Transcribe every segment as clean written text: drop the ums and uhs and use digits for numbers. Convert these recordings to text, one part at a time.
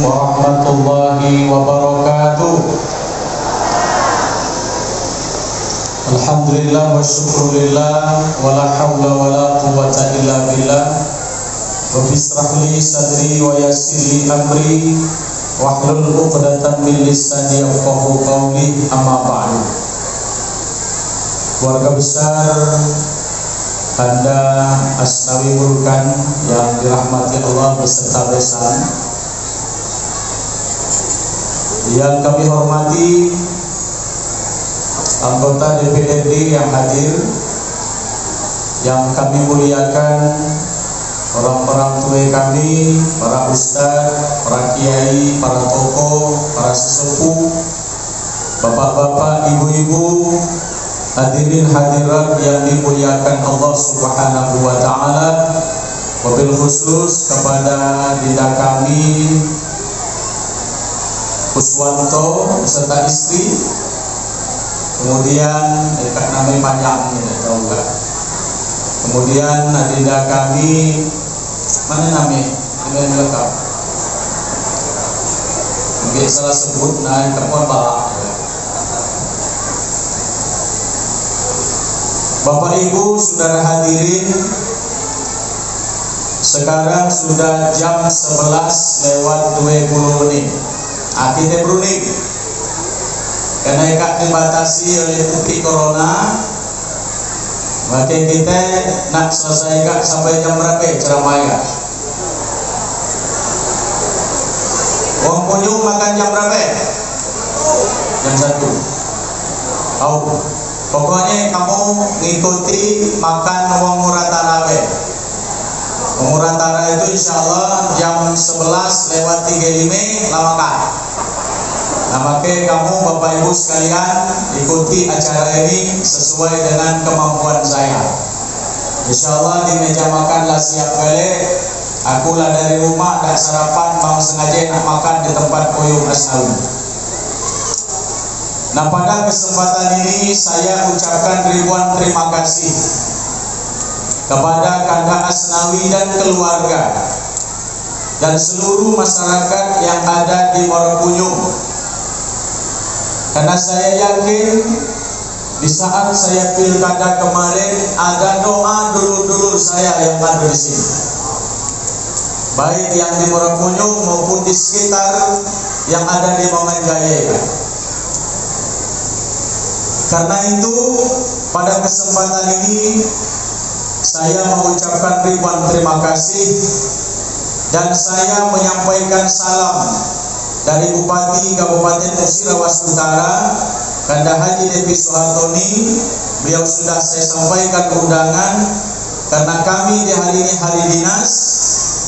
warahmatullahi wabarakatuh. Alhamdulillah wa syukrulillah wa la hawla wa la quwwata illa billah. Rabbi shrah li sadri wa yassir li amri wahlul 'uqdatam min lisani yafqahu qawli, amma ba'du. Keluarga besar Anda Asnawi Burkan yang dirahmati Allah beserta besan, yang kami hormati anggota DPRD yang hadir, yang kami muliakan orang-orang tua kami, para ustadz, para kiai, para tokoh, para sesepuh, bapak-bapak, ibu-ibu, hadirin hadirat yang dimuliakan Allah Subhanahu wa taala. Wabil khusus kepada dinda kami Kuswanto beserta istri, kemudian namanya panjang tahu enggak. Kemudian adinda kami mana namanya lengkap, mungkin salah sebut naik telepon balak. Bapak Ibu saudara hadirin, sekarang sudah jam 11:20 menit. Akhirnya berunik karena ikat dibatasi oleh bukti corona, maka kita nak selesaikan sampai jam berapa ceramahnya? Wong kunjung makan jam berapa? Jam 1. Tahu? Pokoknya kamu ngikuti makan wong Muratara. Wong Muratara itu insya Allah jam 11:35 makan. Nah, makanya kamu Bapak Ibu sekalian ikuti acara ini sesuai dengan kemampuan saya. Insya Allah di meja makan lah siap balik. Aku lah dari rumah dah sarapan, bang sengaja nak makan di tempat Koyum Asnawi. Nah, pada kesempatan ini saya ucapkan ribuan terima kasih kepada Kanda Asnawi dan keluarga dan seluruh masyarakat yang ada di Muarapunjung. Karena saya yakin di saat saya pilkada kemarin ada doa dulur-dulur saya yang ada di sini, baik yang di Muarapunjung maupun di sekitar yang ada di Manganjaya. Karena itu pada kesempatan ini saya mengucapkan ribuan terima kasih dan saya menyampaikan salam dari Bupati Kabupaten Musirawas Utara, Kanda Haji Devi Suhartoni. Beliau sudah saya sampaikan undangan karena kami di hari ini hari dinas,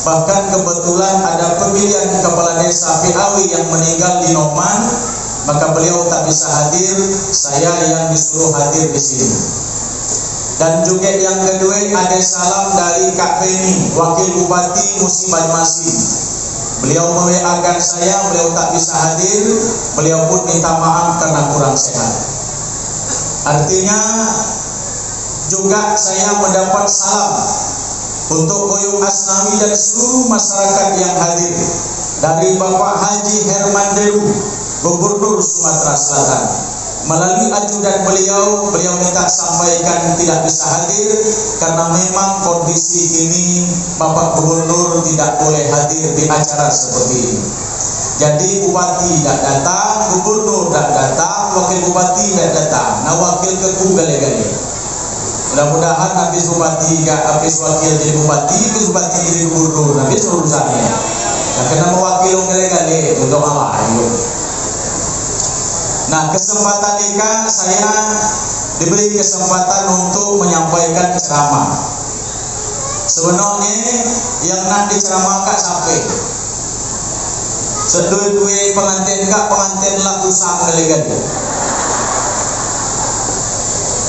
bahkan kebetulan ada pemilihan kepala desa Piawi yang meninggal di Noman, maka beliau tak bisa hadir, saya yang disuruh hadir di sini. Dan juga yang kedua ada salam dari Kak Beni, Wakil Bupati Musi Banyuasin. Beliau mewakan saya, beliau tak bisa hadir, beliau pun minta maaf karena kurang sehat. Artinya juga saya mendapat salam untuk Koyum Asnawi dan seluruh masyarakat yang hadir dari Bapak Haji Herman Deru, Gubernur Sumatera Selatan. Melalui ajudan beliau minta sampaikan tidak bisa hadir karena memang kondisi ini Bapak Gubernur tidak boleh hadir di acara seperti ini. Jadi Bupati tidak datang, Gubernur tidak datang, Wakil Bupati tidak datang. Nah, Wakil keku gale-gale. Mudah-mudahan habis Bupati, habis Wakil jadi Bupati, habis Bupati jadi Gubernur, habis urusannya. Nah, kena mewakil gale-gale untuk apa? Nah, kesempatan ini saya diberi kesempatan untuk menyampaikan ceramah. Sebenarnya yang nak diceramahkan sampai sedoi pengantin pengantin lah usah kali-kali.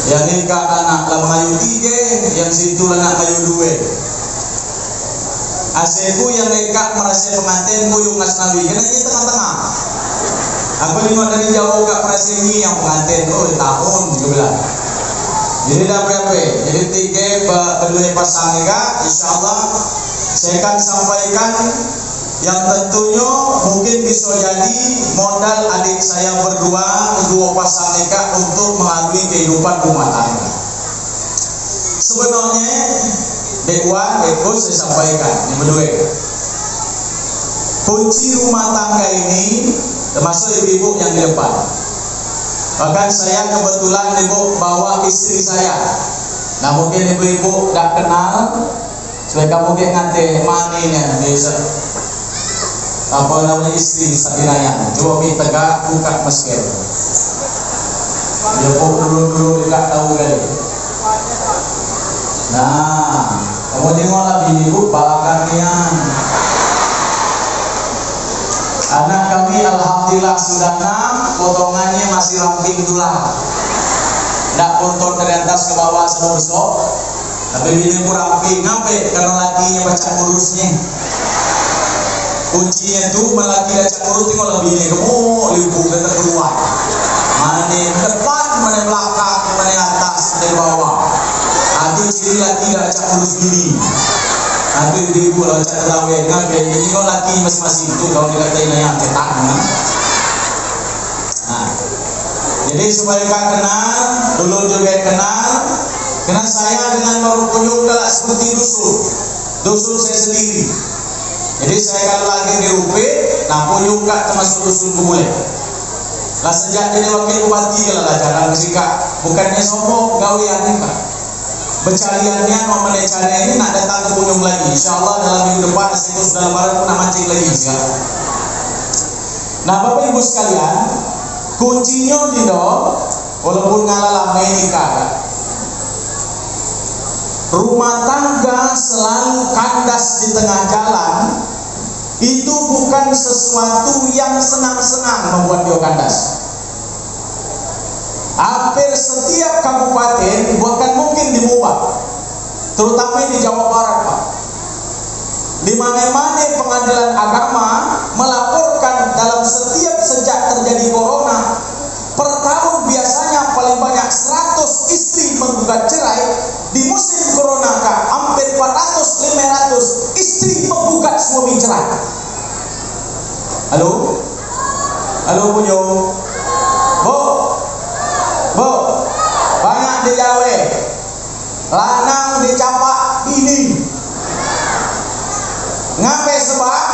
Yang ini anak lah mengayu 3, yang situ lah nak mengayu 2. Aseku yang nekak merasa pengantin Koyum Asnawi, kena di tengah-tengah. Aku tengok dari jauh gak prasini yang pengantin, tahun juga bilang. Jadi dah berapa? Jadi 3 berdua pasang juga. InsyaAllah saya akan sampaikan yang tentunya mungkin bisa jadi modal adik saya berdua dua pasang nikah untuk mengalami kehidupan rumah tangga. Sebenarnya Dekwan, Deko saya sampaikan yang berdua, kunci rumah tangga ini termasuk ibu-ibu yang di depan. Bahkan saya kebetulan ibu bawa istri saya. Nah mungkin ibu-ibu tak kenal, supaya kamu ngate maninya bisa. Apa namanya istri Sadinaya. Coba mi tegak buka masker. Dia pun dulu dekat tahu kali. Nah, kamu tengoklah bini ibu balakannya. Anak kami alhamdulillah sudah 6, potongannya masih ramping tulang. Tidak potong dari atas ke bawah sama besok. Tapi bini pun ramping. Ngapain? Karena lakinya baca ngurusnya. Kuncinya itu melaki baca ngurus tinggal lebihnya. Kamu limpuk kita keluar. Mana depan, mana belakang, mana atas, dari bawah. Itu ciri laki baca ngurus bini. Nanti ibu lah baca terawih. Ngapain? Ini kalau laki masing-masing itu kalau dikatain yang cetak. Nah, jadi supaya kau kenal, dulu juga kenal. Karena saya dengan baru kunjung galak seperti dusun saya sendiri. Jadi saya kalau lagi di UP, nah kunjung kak termasuk dusun boleh. Lah sejak jadi wakil bupati kalau jarang kesika, bukannya sombong gawe aneh kak. Bercariannya mau melecarian ini nak datang ke kunjung lagi. Insya Allah dalam minggu depan itu sudah lebaran pun nak mancing lagi sekarang. Nah Bapak Ibu sekalian, kuncinya di walaupun ngalah lama nikah, rumah tangga selalu kandas di tengah jalan. Itu bukan sesuatu yang senang-senang membuat dia kandas. Hampir setiap kabupaten bahkan mungkin di Mubah, terutama di Jawa Barat Pak, di mana-mana pengadilan agama melaporkan dalam sejak terjadi corona, per tahun biasanya paling banyak 100 istri menggugat cerai. Di musim corona kak, hampir 400-500 istri menggugat suami cerai. Halo? Halo Pujo? Bu, banyak di Jawa, lanang dicapak bini. Ngapain sebab?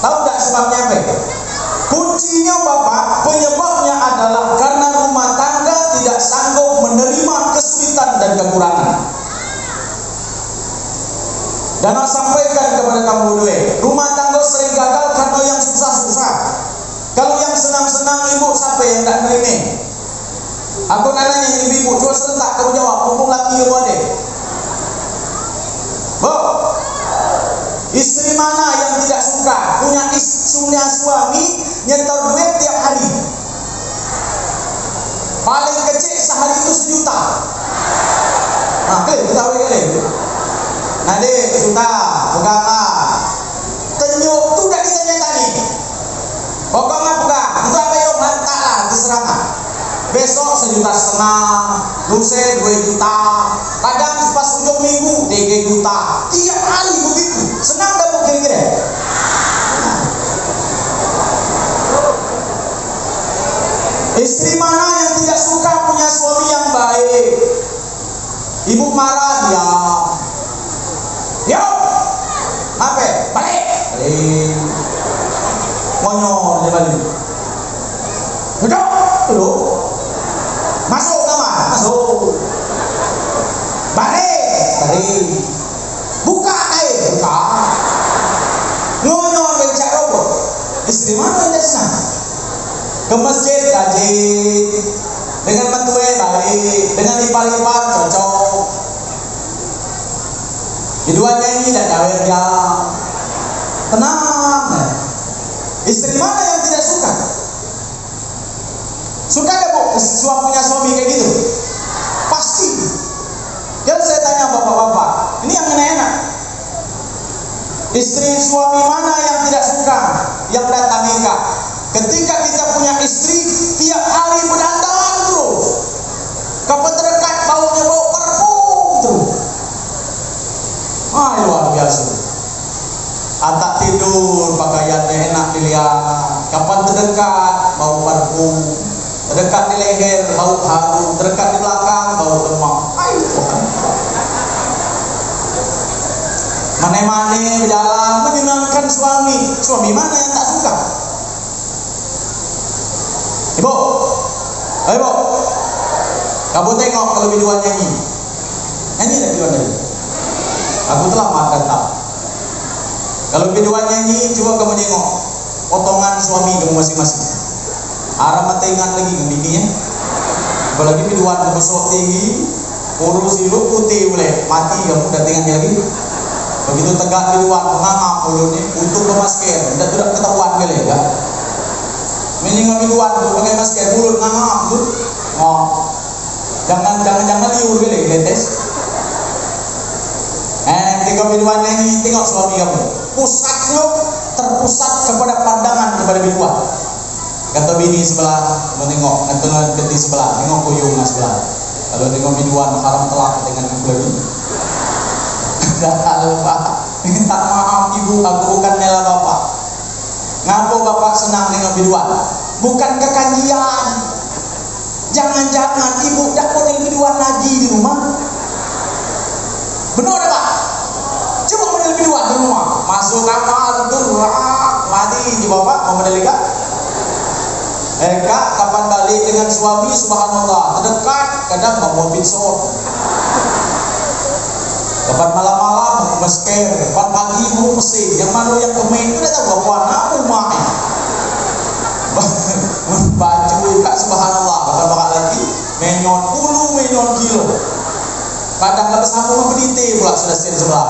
Tahu tak sebabnya apa? Kuncinya Bapak, penyebabnya adalah karena rumah tangga tidak sanggup menerima kesulitan dan kekurangan. Dan aku sampaikan kepada kamu dua, rumah tangga sering gagal karena yang susah-susah. Kalau yang senang-senang ibu siapa yang tak nerima? Aku nanya ibu, coba serentak kamu jawab, mumpung laki ibu ada. Bu, istri mana yang tidak suka punya suami nyetor duit tiap hari? Paling kecil sehari itu 1 juta. Nah, kita tahu kali. Nah, dek, juta, peganglah. Tenyuk tu dah kita nyatani. Pokoknya pegang, itu apa yang hantarlah, terserah. Besok 1,5 juta, lusa 2 juta, kadang pas ujung minggu 3 juta, tiap hari begitu. Senang dah bu kira-kira. Istri mana yang tidak suka punya suami yang baik? Ibu marah dia. Yo, apa? Balik. Monyor dia balik. Duduk. Masuk kamar, masuk. Balik. Buka air, buka. Nyonyor becak robot. Istri mana yang desa? Ke masjid rajin, dengan mentua baik, dengan ipar-ipar cocok. Keduanya ini tidak gawe dia. Tenang. Istri mana yang tidak suka? Suka gak bu punya suami kayak gitu? Pasti. Jangan saya tanya bapak-bapak, ini yang enak. Istri suami mana yang tidak suka yang datang nikah? Ketika kita punya istri tiap hari berdandan terus, kapan terdekat baunya bau parfum terus. Luar biasa. Antak tidur, pakaiannya enak dilihat. Kapan terdekat, bau parfum. Terdekat di leher, bau harum. Terdekat di belakang, bau lemak. Ayo Tuhan. Mane-mane berjalan menyenangkan suami. Suami mana yang tak suka? Ibu, ayo ibu, kamu tengok kalau biduan nyanyi. Nyanyi tak biduan tadi? Aku telah datang. Kalau biduan nyanyi, coba kamu tengok potongan suami kamu masing-masing. Arah mata ingat lagi ke bini ya. Apalagi biduan besok tinggi, urus hidup putih boleh, mati kamu dah tengok dia lagi. Begitu tegak biduan, ngangap mulutnya, untuk ke masker, tidak ketahuan kali ya. Menyinggung biduan tu pakai masker, mulut ngangap tu. Oh, jangan liur kali, letes. Ketika biduan nyanyi, tengok suami kamu, pusatnya terpusat kepada pandangan kepada biduan. Kata bini sebelah, menengok, tengok keti sebelah, tengok kuyung sebelah. Kalau tengok biduan, haram telak dengan aku lagi. Dah lupa, minta maaf ibu, aku bukan nela bapak. Ngapa bapak senang dengan biduan? Bukan kekajian. Jangan-jangan ibu tak model biduan lagi di rumah. Benar tak pak? Coba model biduan di rumah. Masuk kamar tu, mandi di bapak mau model ikat. Kak, kapan balik dengan suami? Subhanallah, terdekat kadang mau pinson. Kapan malam-malam masker, kapan pagi mau mesin. Yang mana yang kemen itu dah tahu apa nak main. Baju kak subhanallah, kapan bakal lagi menyon ulu menyon kilo. Kadang tak bersama berdite pula sudah sebelah.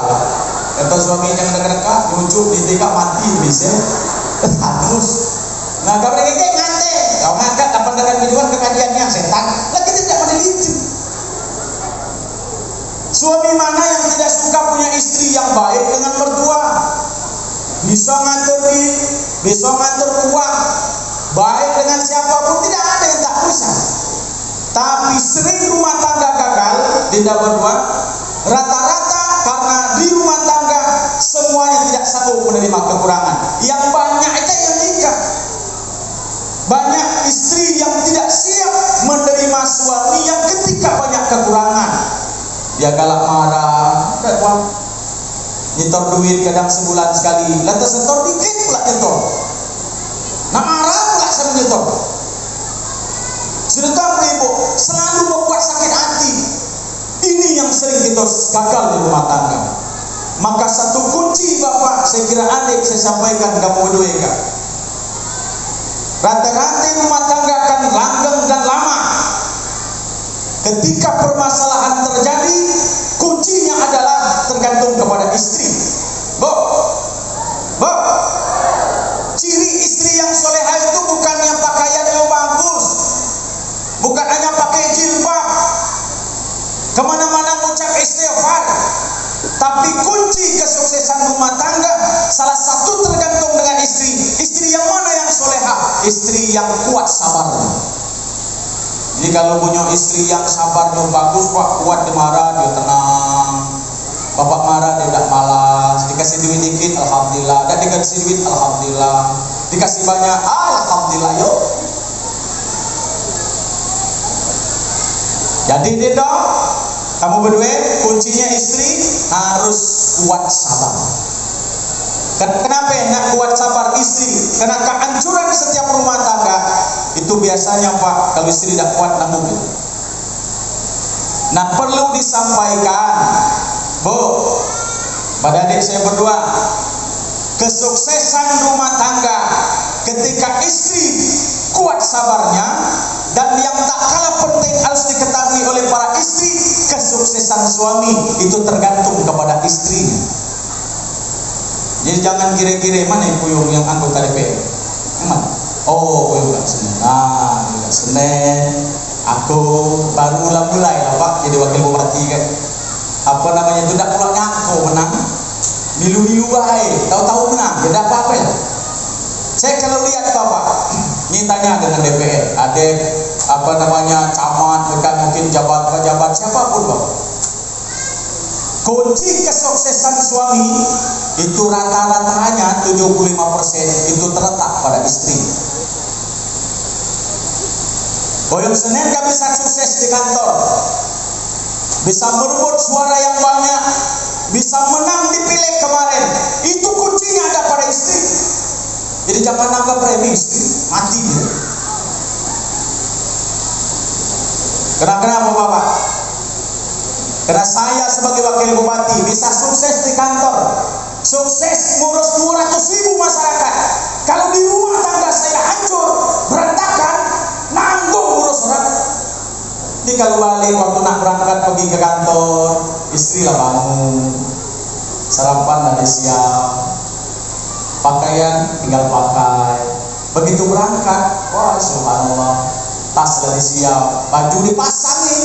Kata suami jangan dekat-dekat, nyucuk di kak mati bisa. Terus. Nah, kalau mereka ngante, kau ngangkat kapan dekat biduan kekajiannya setan. Lah kita tidak meneliti. Suami mana yang tidak suka punya istri yang baik dengan mertua? Bisa ngatur diri, bisa ngatur uang, baik dengan siapapun, tidak ada yang tak bisa. Tapi sering rumah tangga gagal, tidak berdua. Rata-rata karena di rumah tangga semuanya tidak sanggup menerima kekurangan. Yang banyak itu yang nikah. Banyak istri yang tidak siap menerima suami yang ketika banyak kekurangan. Dia galak marah, tak kuat. Nyetor duit kadang sebulan sekali, lantas setor dikit pula nyetor. Nak marah pula sama nyetor. Sedangkan ibu selalu membuat sakit hati. Ini yang sering kita gagal di rumah tangga. Maka satu kunci bapak, saya kira adik saya sampaikan kamu berdua kan. Rantai-rantai rumah tangga akan langgeng dan lama. Ketika permasalahan terjadi, kuncinya adalah tergantung kepada istri. Bu, ciri istri yang soleha itu bukan yang pakaian yang bagus, bukan hanya pakai jilbab, kemana-mana mengucap istighfar. Tapi kunci kesuksesan rumah tangga salah satu tergantung dengan istri. Istri yang mana yang soleha? Istri yang kuat sabarnya. Jadi kalau punya istri yang sabarnya bagus, pak, kuat dia marah, dia tenang. Bapak marah, dia tidak malas. Dikasih duit dikit, alhamdulillah. Dan dikasih duit, alhamdulillah. Dikasih banyak, alhamdulillah. Yuk. Jadi tidak, kamu berdua kuncinya istri harus kuat sabar. Kenapa nak kuat sabar istri? Karena kehancuran setiap rumah tangga itu biasanya pak, kalau istri tidak kuat nanggung. Nah perlu disampaikan, bu, pada adik saya berdua, kesuksesan rumah tangga ketika istri kuat sabarnya, dan yang tak kalah penting harus diketahui oleh para istri, kesuksesan suami itu tergantung kepada istri. Jadi jangan kira-kira mana yang kuyung yang anggota DPR. Mana? Oh, kuyung kat Senen. Kat Senen. Aku baru mulai lah pak jadi wakil bupati kan. Apa namanya tu tak pula ngaku menang. Milu-milu baik. Tahu-tahu menang. Dia dapat apa ya? Saya kalau lihat bapak, ini tanya dengan DPR. Ada apa namanya camat, dekat mungkin jabat-jabat siapapun bapak. Kunci kesuksesan suami itu rata-ratanya 75% itu terletak pada istri. Boyong Senin gak bisa sukses di kantor, bisa merebut suara yang banyak, bisa menang di pileg kemarin, itu kuncinya ada pada istri. Jadi jangan anggap remeh istri, mati dia. Kenapa Bapak? Karena saya sebagai wakil bupati bisa sukses di kantor, sukses ngurus 200.000 masyarakat. Kalau di rumah tangga saya hancur, berantakan, nanggung ngurus orang. Jadi kalau balik waktu nak berangkat pergi ke kantor, istri lah bangun, sarapan udah siap, pakaian tinggal pakai. Begitu berangkat, wah subhanallah, tas sudah siap, baju dipasang nih.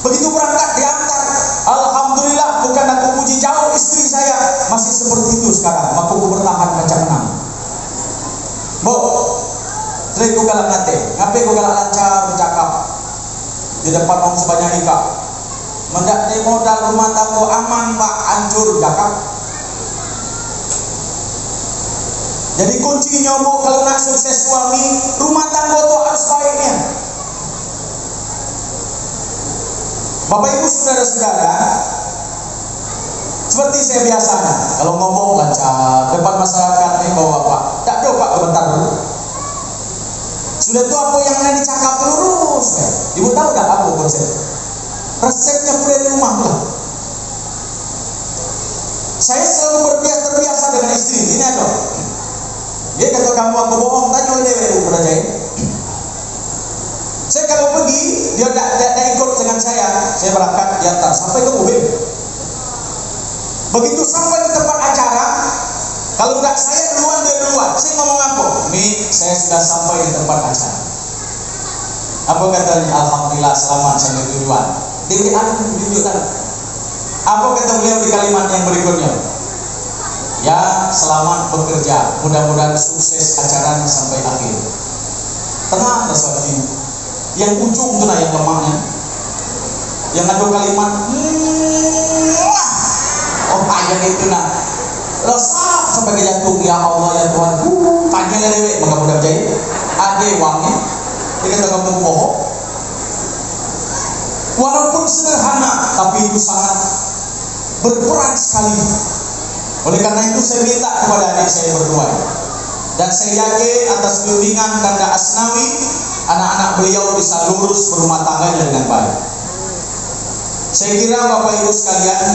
Begitu berangkat diantar, alhamdulillah, bukan aku puji jauh istri saya masih seperti itu sekarang. Maka aku bertahan macam menang. Bu, tadi aku galak ngate, ngapain aku galak lancar bercakap di depan orang sebanyak ika. Mendak di modal rumah tangga aman pak, hancur cakap. Jadi kuncinya bu, kalau nak sukses suami, rumah tangga itu harus baiknya. Bapak Ibu saudara-saudara, seperti saya biasanya, kalau ngomong lancar depan masyarakat ini bawa Bapak, tak ada Pak bentar dulu. Sudah itu apa yang nanti cakap lurus, Ibu tahu tak apa konsep? Resepnya udah di rumah tuh. Saya selalu terbiasa dengan istri. Ini ada. Dia kata kamu aku bohong, tanya oleh dewe udah jahit. Saya kalau pergi, dia tidak ikut dengan saya berangkat diantar sampai ke mobil. Begitu sampai di tempat acara, kalau tidak saya duluan, dia duluan. Saya ngomong apa? Mi, saya sudah sampai di tempat acara. Apa katanya? Alhamdulillah, selamat sampai tujuan. Dewi tunjukkan. Apa kata beliau di kalimat yang berikutnya? Ya, selamat bekerja. Mudah-mudahan sukses acaranya sampai akhir. Tenang, Rasulullah. Yang ujung itu nah yang lemahnya, yang ada kalimat oh panjang itu nah resap sampai ke jantung. Ya Allah ya Tuhan, panjangnya dewe maka mudah jahit ada uangnya. Dia kata kamu bohong, walaupun sederhana tapi itu sangat berperan sekali. Oleh karena itu saya minta kepada adik saya berdua, dan saya yakin atas bimbingan Kanda Asnawi, anak-anak beliau bisa lurus berumah tangganya dengan baik. Saya kira Bapak Ibu sekalian,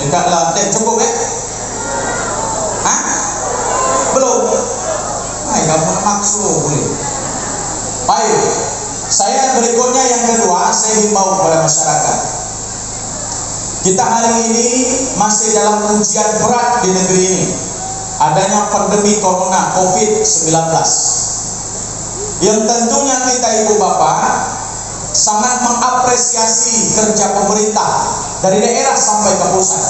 dekatlah, cukup ya? Hah? Belum? Nah, kamu maksud boleh. Baik, saya berikutnya yang kedua, saya himbau kepada masyarakat. Kita hari ini masih dalam ujian berat di negeri ini. Adanya pandemi corona COVID-19. Yang tentunya kita ibu bapak sangat mengapresiasi kerja pemerintah dari daerah sampai ke pusat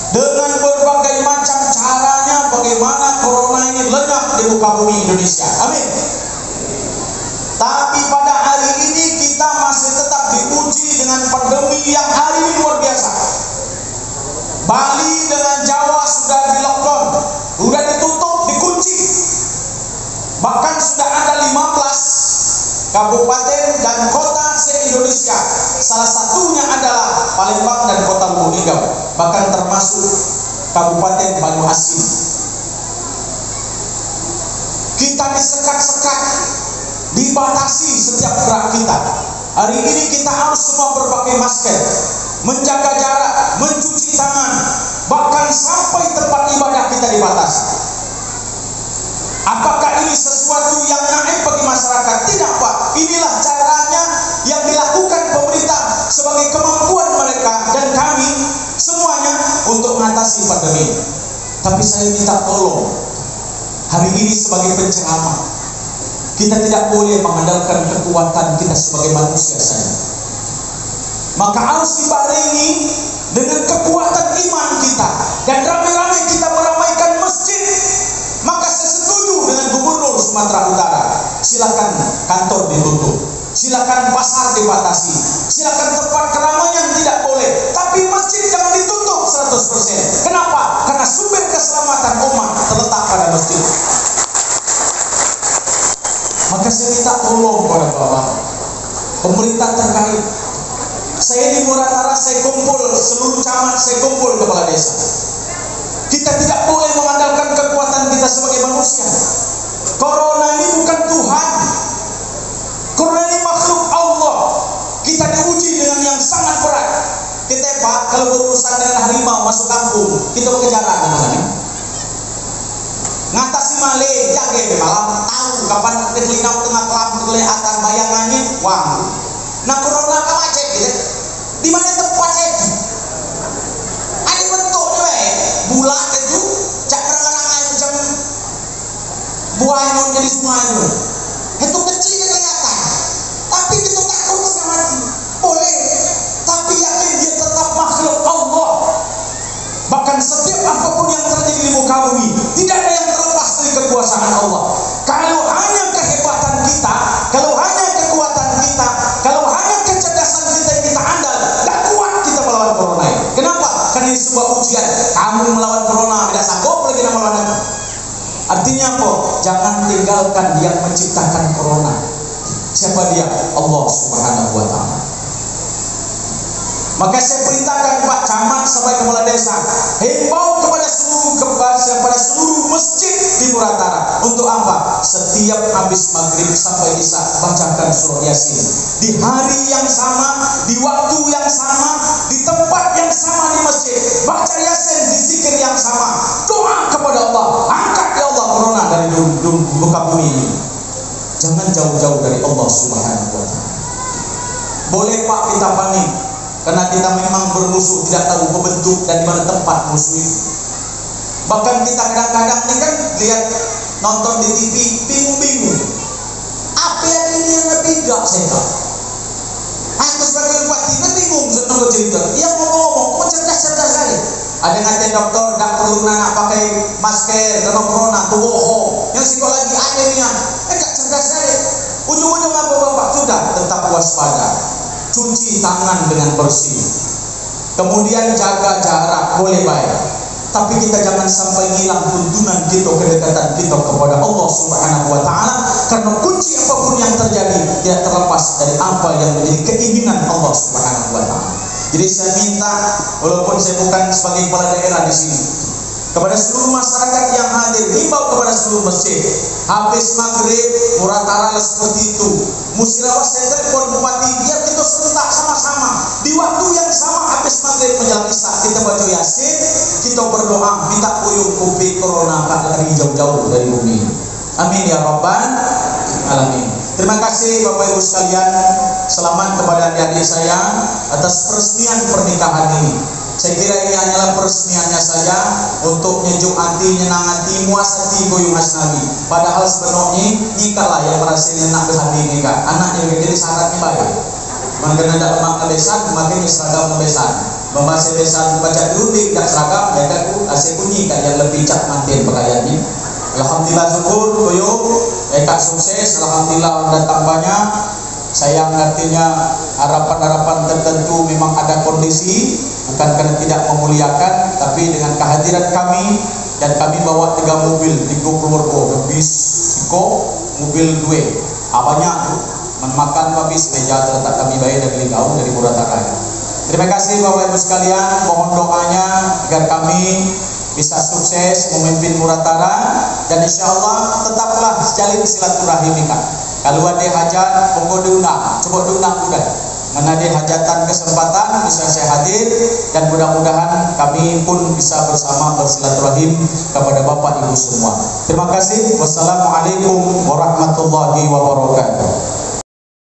dengan berbagai macam caranya bagaimana corona ini lenyap di muka bumi Indonesia. Amin. Tapi pada hari ini kita masih tetap diuji dengan pandemi yang hari ini luar biasa. Bali dengan Jawa sudah di lockdown, sudah ditutup, dikunci. Bahkan sudah ada 15 kabupaten dan kota se-Indonesia. Salah satunya adalah Palembang dan Kota Lubuk Linggau, bahkan termasuk Kabupaten Banyuasin. Kita disekat-sekat, dibatasi setiap gerak kita. Hari ini kita harus semua berpakai masker, menjaga jarak, mencuci tangan, bahkan sampai tempat ibadah kita dibatasi. Apakah ini sesuatu yang naik bagi masyarakat? Tidak Pak, inilah caranya yang dilakukan pemerintah sebagai kemampuan mereka dan kami semuanya untuk mengatasi pandemi. Tapi saya minta tolong, hari ini sebagai penceramah, kita tidak boleh mengandalkan kekuatan kita sebagai manusia saja. Maka harus dibarengi dengan kekuatan iman kita, dan ramai-ramai kita meramaikan masjid. Maka saya setuju dengan Gubernur Sumatera Utara, silakan kantor ditutup, silakan pasar dibatasi, silakan tempat keramaian tidak boleh, tapi masjid tolong kepada Bapak pemerintah terkait. Saya di Muratara, saya kumpul seluruh camat, saya kumpul kepala desa. Kita tidak boleh mengandalkan kekuatan kita sebagai manusia. Corona ini bukan Tuhan. Corona ini makhluk Allah. Kita diuji dengan yang sangat berat. Kita Pak, kalau berurusan dengan harimau masuk kampung, kita mengejar gimana? Ngatasi maling, jaga malam tahu kapan kelinap tengah kelam kelihatan bayangannya, wah. Nah corona kamu cek gitu. Di mana tempat itu? Ada bentuknya, bulat itu, cak rangan-rangan macam buah yang jadi semua itu. Itu kecil kelihatan, tapi kita takut setengah mati. Boleh, tapi yakin dia tetap makhluk Allah. Bahkan setiap apapun yang terjadi di muka bumi, tidak ada yang terlepas dari kekuasaan Allah. Kalau hanya kehebatan kita, kalau hanya kekuatan kita, kalau hanya kecerdasan kita yang kita andal, tidak kuat kita melawan corona ini. Kenapa? Karena ini sebuah ujian. Kamu melawan corona, tidak sanggup lagi melawan itu. Artinya apa? Jangan tinggalkan yang menciptakan corona. Siapa dia? Allah Subhanahu wa Ta'ala. Maka saya perintahkan Pak Camat sampai kepala desa, himbau kepada seluruh masjid di Muratara. Untuk apa? Setiap habis maghrib sampai isya bacakan surah Yasin. Di hari yang sama, di waktu yang sama, di tempat yang sama di masjid. Baca Yasin di zikir yang sama. Doa kepada Allah. Angkat ya Allah corona dari muka bumi ini. Jangan jauh-jauh dari Allah Subhanahu wa Ta'ala. Boleh Pak kita panik, karena kita memang bermusuh, tidak tahu bentuk dan di mana tempat musuh itu. Bahkan kita kadang-kadang ini kan lihat nonton di TV bingung-bingung. Apa yang ini yang lebih gak saya? Aku sebagai bupati bingung tentang cerita. Yang ngomong cerdas-cerdas sekali. Ada ngatain dokter tidak perlu nak pakai masker karena corona tuh bohong. Yang psikologi ada nih gak cerdas sekali. Ujung-ujung apa Bapak? Sudah tetap waspada. Cuci tangan dengan bersih. Kemudian jaga jarak, boleh baik. Tapi kita jangan sampai hilang tuntunan kita, kedekatan kita kepada Allah Subhanahu wa Ta'ala. Karena kunci apapun yang terjadi tidak terlepas dari apa yang menjadi keinginan Allah Subhanahu wa Ta'ala. Jadi saya minta, walaupun saya bukan sebagai kepala daerah di sini, kepada seluruh masyarakat yang hadir, himbau kepada seluruh masjid. Habis maghrib, Muratara seperti itu. Musirawas saya telepon bupati, biar kita serentak sama-sama. Di waktu yang sama, habis maghrib menjelang isya, kita baca Yasin, kita berdoa, minta puyung COVID corona tak lari jauh-jauh dari bumi. Amin ya Rabbal Alamin. Terima kasih Bapak Ibu sekalian. Selamat kepada adik-adik saya atas peresmian pernikahan ini. Saya kira ini hanyalah peresmiannya saja untuk nyejuk hati, nyenang hati, muas hati goyung asnawi. Padahal sebenarnya nikahlah yang berhasilnya nak berhati nikah. Anaknya jadi syaratnya baik. Makin ada lemak ngebesan, makin seragam ngebesan. Membaca besan baca dulu tidak seragam, ya kan hasil kunyi kan yang lebih cak mantin pakaian ini. Alhamdulillah syukur goyung, kak sukses. Alhamdulillah datang banyak. Sayang artinya harapan-harapan tertentu memang ada kondisi, bukan karena tidak memuliakan, tapi dengan kehadiran kami dan kami bawa 3 mobil, 3 keluarga, bis, Ciko, mobil 2, banyak tuh, makan habis meja terletak kami bayar dari Ligau dari Muratara. Terima kasih Bapak Ibu sekalian, mohon doanya agar kami bisa sukses memimpin Muratara dan insya Allah tetaplah jalin silaturahim nikah. Kalau ada hajat, pokok diundang, coba diundang udah. Mana ada hajatan kesempatan bisa saya hadir dan mudah-mudahan kami pun bisa bersama bersilaturahim kepada Bapak Ibu semua. Terima kasih. Wassalamualaikum warahmatullahi wabarakatuh.